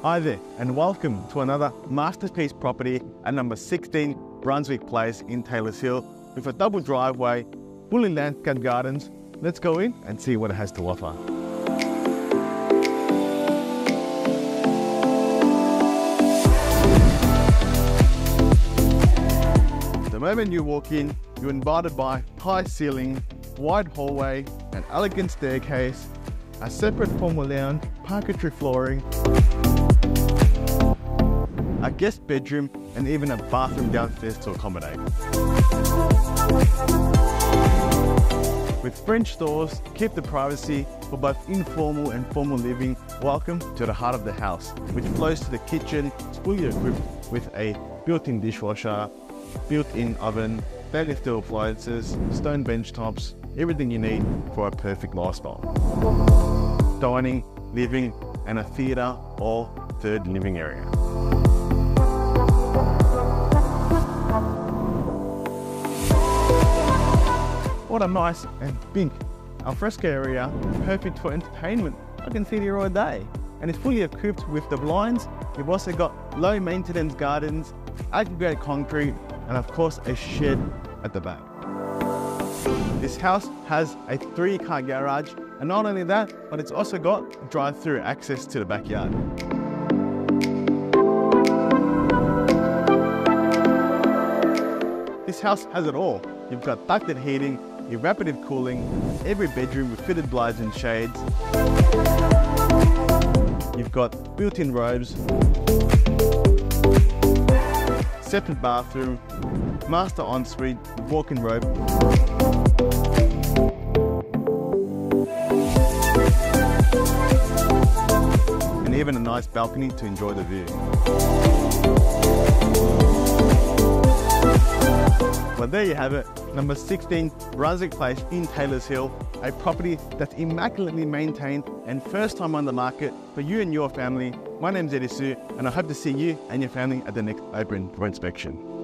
Hi there, and welcome to another masterpiece property at number 16 Brunswick Place in Taylors Hill with a double driveway, fully landscaped gardens. Let's go in and see what it has to offer. The moment you walk in, you're invited by high ceiling, wide hallway, an elegant staircase, a separate formal lounge, parquetry flooring, a guest bedroom, and even a bathroom downstairs to accommodate. With French doors, keep the privacy for both informal and formal living. Welcome to the heart of the house, which flows to the kitchen. It's fully equipped with a built-in dishwasher, built-in oven, stainless steel appliances, stone bench tops, everything you need for a perfect lifestyle. Dining, living, and a theatre or third living area. What a nice and big alfresco area, perfect for entertainment. I can sit here all day. And it's fully equipped with the blinds. You've also got low maintenance gardens, aggregated concrete, and of course a shed at the back. This house has a 3-car garage, and not only that, but it's also got drive-through access to the backyard. This house has it all. You've got ducted heating, evaporative cooling, every bedroom with fitted blinds and shades. You've got built-in robes, separate bathroom, master ensuite, walk-in robe, and even a nice balcony to enjoy the view. Well, there you have it, number 16 Brunswick Place in Taylors Hill, a property that's immaculately maintained and first time on the market for you and your family. My name's Eddy Hsu, and I hope to see you and your family at the next open for inspection.